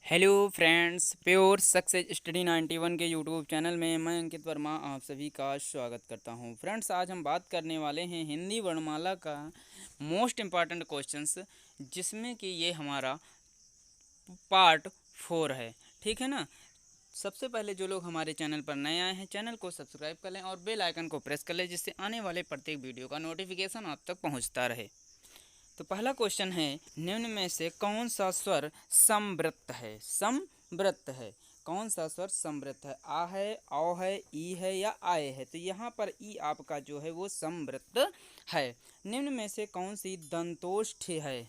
Hello friends, pure success study 91 के YouTube channel में मैं अंकित वर्मा आप सभी का स्वागत करता हूं। फ्रेंड्स, आज हम बात करने वाले हैं हिंदी वर्णमाला का मोस्ट इम्पॉर्टेंट क्वेश्चंस, जिसमें कि ये हमारा पार्ट 4 है। ठीक है ना। सबसे पहले जो लोग हमारे चैनल पर नए आए हैं, चैनल को सब्सक्राइब कर लें और बेल आइकन को प्रेस कर लें, जिससे आने वाले प्रत्येक वीडियो का नोटिफिकेशन आप तक पहुँचता रहे। तो पहला क्वेश्चन है, निम्न में से कौन सा स्वर समवृत्त है? समवृत्त है, कौन सा स्वर समवृत्त है? आ है, औ है, ई है या आए है? तो यहाँ पर ई आपका जो है वो समवृत्त है। निम्न में से कौन सी दंतोष्ठ है?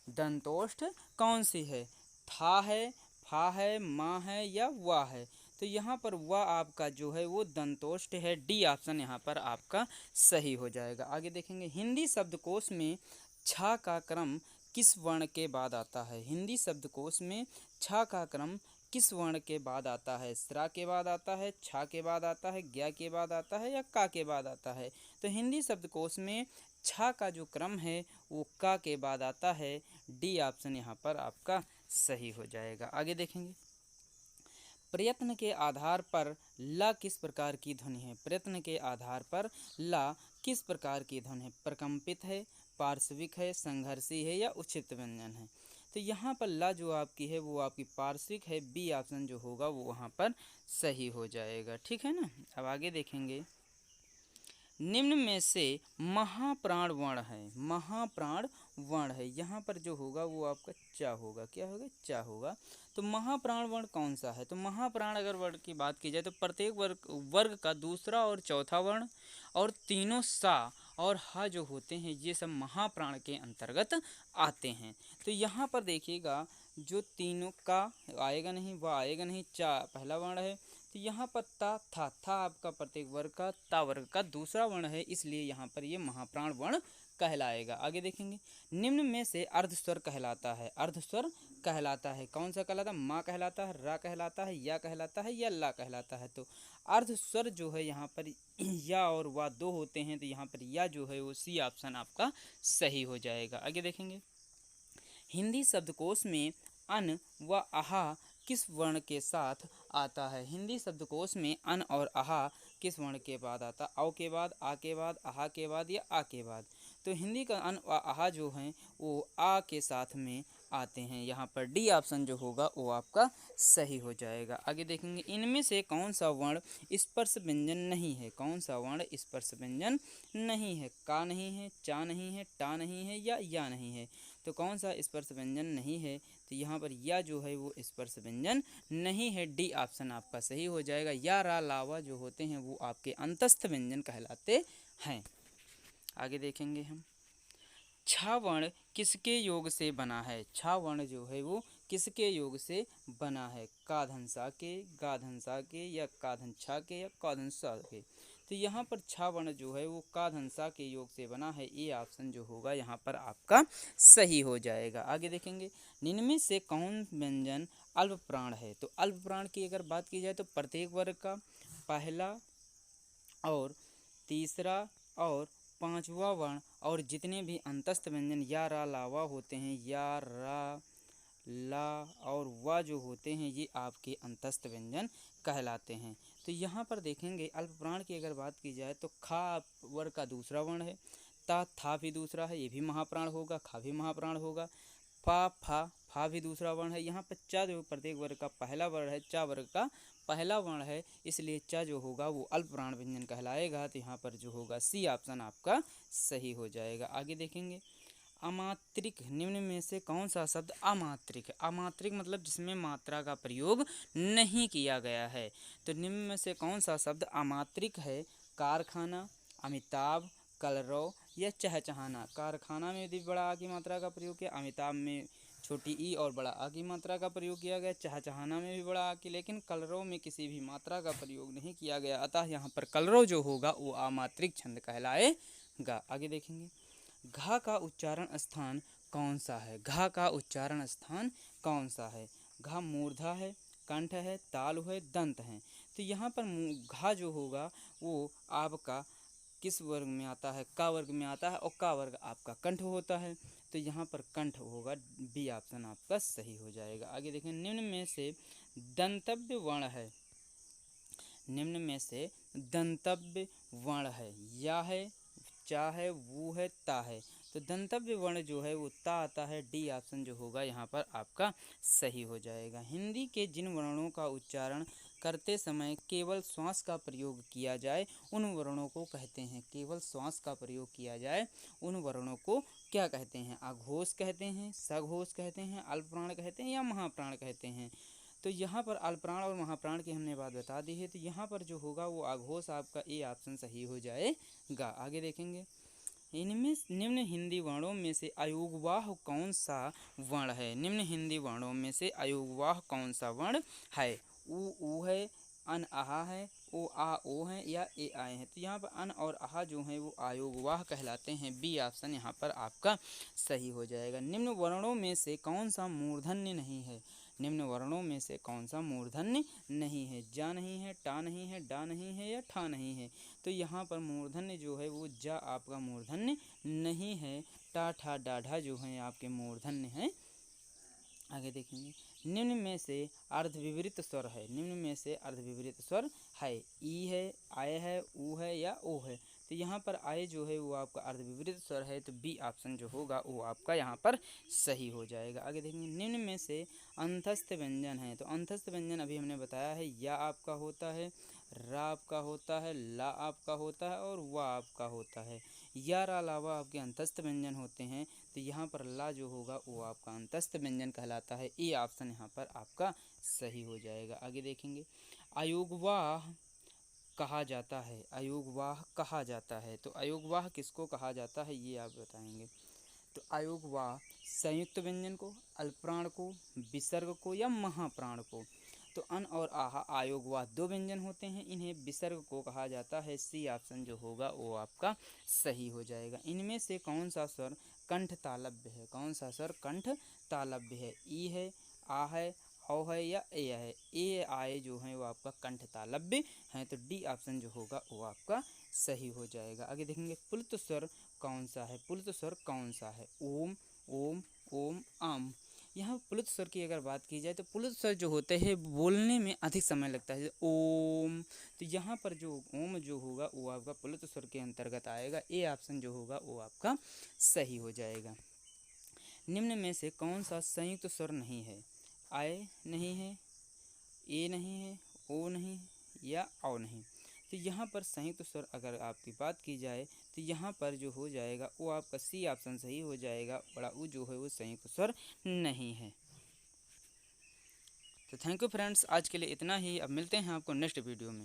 दंतोष्ठ कौन सी है? था है, फा है, माँ है या वा है? तो यहाँ पर वा आपका जो है वो दंतोष्ठ है। डी ऑप्शन यहाँ पर आपका सही हो जाएगा। आगे देखेंगे, हिंदी शब्दकोश में छा का क्रम किस वर्ण के बाद आता है? हिंदी शब्दकोश में छा का क्रम किस वर्ण के बाद आता है? स्रा के बाद आता है, छा के बाद आता है, ज्ञा के बाद आता है या का के बाद आता है? तो हिंदी शब्दकोश में छा का जो क्रम है वो का के बाद आता है। डी ऑप्शन यहाँ पर आपका सही हो जाएगा। आगे देखेंगे, प्रयत्न के आधार पर ला किस प्रकार की ध्वनि है? प्रयत्न के आधार पर ला किस प्रकार की ध्वनि है? प्रकंपित है, पार्श्विक है, संघर्षी है या उच्छिष्ट व्यंजन है? तो यहाँ पर ला जो आपकी है वो आपकी पार्श्विक है। बी ऑप्शन जो होगा वो वहाँ पर सही हो जाएगा। ठीक है ना। अब आगे देखेंगे, निम्न में से महाप्राण वर्ण है? महाप्राण वर्ण है, यहाँ पर जो होगा वो आपका चा होगा। क्या होगा? चा होगा। तो महाप्राण वर्ण कौन सा है? तो महाप्राण अगर वर्ण की बात की जाए तो प्रत्येक वर्ग का दूसरा और चौथा वर्ण और तीनों सा और हा जो होते हैं ये सब महाप्राण के अंतर्गत आते हैं। तो यहाँ पर देखिएगा, जो तीनों का आएगा नहीं, वह आएगा नहीं। चा पहला वर्ण है, तो यहाँ पर था आपका प्रत्येक वर्ग का, ता वर्ग का दूसरा वर्ण है, इसलिए यहाँ पर ये महाप्राण वर्ण कहलाएगा। आगे देखेंगे, निम्न में से अर्धस्वर कहलाता है? अर्धस्वर कहलाता है, कौन सा कहलाता है? माँ कहलाता है, रा कहलाता है, या कहलाता है या ला कहलाता है? तो अर्धस्वर जो है यहाँ पर या और वा दो होते हैं, तो यहाँ पर या जो है वो सी ऑप्शन आपका सही हो जाएगा। आगे देखेंगे, हिंदी शब्दकोश में अन व आहा किस वर्ण के साथ आता है? हिंदी शब्दकोश में अन और आहा किस वर्ण के बाद आता? औ के बाद, आ के बाद, आहा के बाद या आ के बाद? तो हिंदी का अन व आहा जो हैं वो आ के साथ में आते हैं। यहाँ पर डी ऑप्शन जो होगा वो आपका सही हो जाएगा। आगे देखेंगे, इनमें से कौन सा वर्ण स्पर्श व्यंजन नहीं है? कौन सा वर्ण स्पर्श व्यंजन नहीं है? का नहीं है, चा नहीं है, टा नहीं है या नहीं है? तो कौन सा स्पर्श व्यंजन नहीं है? तो यहाँ पर या जो है वो स्पर्श व्यंजन नहीं है। डी ऑप्शन आपका सही हो जाएगा। या रा लावा जो होते हैं वो आपके अंतस्थ व्यंजन कहलाते हैं। आगे देखेंगे हम, छा वर्ण किसके योग से बना है? छा वर्ण जो है वो किसके योग से बना है? का धनसा के, गा धनसा के या का धनछा के या का धनसा के? तो यहाँ पर छा वर्ण जो है वो का धनसा के योग से बना है। ये ऑप्शन जो होगा यहाँ पर आपका सही हो जाएगा। आगे देखेंगे, निम्न से कौन व्यंजन अल्प प्राण है? तो अल्प प्राण की अगर बात की जाए तो प्रत्येक वर्ग का पहला और तीसरा और पांचवा वर्ण और जितने भी अंतस्थ व्यंजन या रा लावा होते हैं, या रा ला और वा जो होते हैं ये आपके अंतस्थ व्यंजन कहलाते हैं। तो यहाँ पर देखेंगे, अल्प प्राण की अगर बात की जाए तो खा वर्ग का दूसरा वर्ण है, ता था भी दूसरा है, ये भी महाप्राण होगा, खा भी महाप्राण होगा, फा भी दूसरा वर्ण है। यहाँ पर चा जो प्रत्येक वर्ग का पहला वर्ण है, चा वर्ग का पहला वर्ण है, इसलिए चा जो होगा वो अल्प प्राण व्यंजन कहलाएगा। तो यहाँ पर जो होगा सी ऑप्शन आपका सही हो जाएगा। आगे देखेंगे, अमात्रिक, निम्न में से कौन सा शब्द अमात्रिक है? अमात्रिक मतलब जिसमें मात्रा का प्रयोग नहीं किया गया है। तो निम्न में से कौन सा शब्द अमात्रिक है? कारखाना, अमिताभ, कलरव या चहचहाना? कारखाना में यदि बड़ा आ की मात्रा का प्रयोग किया, अमिताभ में छोटी ई और बड़ा आ की मात्रा का प्रयोग किया गया, चहचहाना में भी बड़ा आ की, लेकिन कलरव में किसी भी मात्रा का प्रयोग नहीं किया गया, अतः यहाँ पर कलरव जो होगा वो अमात्रिक छंद कहलाएगा। आगे देखेंगे, घा का उच्चारण स्थान कौन सा है? घा का उच्चारण स्थान कौन सा है? घा मूर्धा है, कंठ है, तालु है, दंत है? तो यहाँ पर घा जो होगा वो आपका किस वर्ग में आता है? का वर्ग में आता है और का वर्ग आपका कंठ होता है। तो यहाँ पर कंठ होगा, बी ऑप्शन आपका सही हो जाएगा। आगे देखें, निम्न में से दंतव्य वर्ण है, निम्न में से दंतव्य वर्ण है, या है, चा है, वो है, ता है। तो दंतव्य वर्ण जो है वो ता आता है, डी ऑप्शन जो होगा यहाँ पर आपका सही हो जाएगा। हिंदी के जिन वर्णों का उच्चारण करते समय केवल श्वास का प्रयोग किया जाए उन वर्णों को कहते हैं, केवल श्वास का प्रयोग किया जाए उन वर्णों को क्या कहते हैं? अघोष कहते हैं, सघोष कहते हैं, अल्पप्राण कहते हैं या महाप्राण कहते हैं। तो यहाँ पर अल्पप्राण और महाप्राण की हमने बात बता दी है, तो यहाँ पर जो होगा वो अघोष आपका ए ऑप्शन सही हो जाएगा। आगे देखेंगे, इनमें निम्न हिंदी वर्णों में से अयोगवाह कौन सा वर्ण है? निम्न हिंदी वर्णों में से अयोगवाह कौन सा वर्ण है? ऊ है, अन आहा है, ओ आ ओ है या ए आए हैं। तो यहाँ पर अन और आहा जो हैं वो अयोगवाह कहलाते हैं, बी ऑप्शन यहाँ पर आपका सही हो जाएगा। निम्न वर्णों में से कौन सा मूर्धन्य नहीं है? निम्न वर्णों में से कौन सा मूर्धन्य नहीं है? जा नहीं है, टा नहीं है, डा नहीं है या ठा नहीं है। तो यहाँ पर मूर्धन्य जो है वो जा आपका मूर्धन्य नहीं है, टा ठा डाढ़ा जो है आपके मूर्धन्य हैं। आगे देखेंगे, निम्न में से अर्धविपरीत स्वर है, निम्न में से अर्धविपरीत स्वर है, ई है, आय है, ऊ है या ओ है। तो यहाँ पर आय जो है वो आपका अर्धविपरीत स्वर है, तो बी ऑप्शन जो होगा वो आपका यहाँ पर सही हो जाएगा। आगे देखेंगे, निम्न में से अंतस्थ व्यंजन है, तो अंतस्थ व्यंजन अभी हमने बताया है, या आपका होता है, रा आपका होता है, ला आपका होता है और वा आपका होता है। या रा अलावा आपके अंतस्थ व्यंजन होते हैं, तो यहाँ पर ला जो होगा वो आपका अंतस्थ व्यंजन कहलाता है, ए ऑप्शन यहाँ पर आपका सही हो जाएगा। आगे देखेंगे, अयोगवाह कहा जाता है, अयोगवाह कहा जाता है, तो अयोगवाह किसको कहा जाता है ये आप बताएंगे। तो अयोगवाह संयुक्त व्यंजन को, अल्पप्राण को, विसर्ग को या महाप्राण को। तो अन और आहा आयोगवाह दो व्यंजन होते हैं, इन्हें विसर्ग को कहा जाता है, सी ऑप्शन जो होगा वो आपका सही हो जाएगा। इनमें से कौन सा स्वर कंठ तालव्य है? कौन सा स्वर कंठ तालव्य है? ई है, आ है, औ है या ए है? ए आए जो है वो आपका कंठ तालव्य है, तो डी ऑप्शन जो होगा वो आपका सही हो जाएगा। आगे देखेंगे, पुल्त स्वर कौन सा है? पुल्त स्वर कौन सा है? ओम, ओम, ओम, आम। यहाँ पुलुत स्वर की अगर बात की जाए तो पुलुत स्वर जो होते हैं बोलने में अधिक समय लगता है, ओम। तो यहाँ पर जो ओम जो होगा वो आपका पुलुत स्वर के अंतर्गत आएगा, ए ऑप्शन जो होगा वो आपका सही हो जाएगा। निम्न में से कौन सा संयुक्त स्वर नहीं है? आय नहीं है, ए नहीं है, ओ नहीं या औ नहीं। तो यहाँ पर संयुक्त स्वर अगर आपकी बात की जाए तो यहाँ पर जो हो जाएगा वो आपका सी ऑप्शन सही हो जाएगा, बड़ा ऊ जो है वो संयुक्त स्वर नहीं है। तो थैंक यू फ्रेंड्स, आज के लिए इतना ही। अब मिलते हैं आपको नेक्स्ट वीडियो में।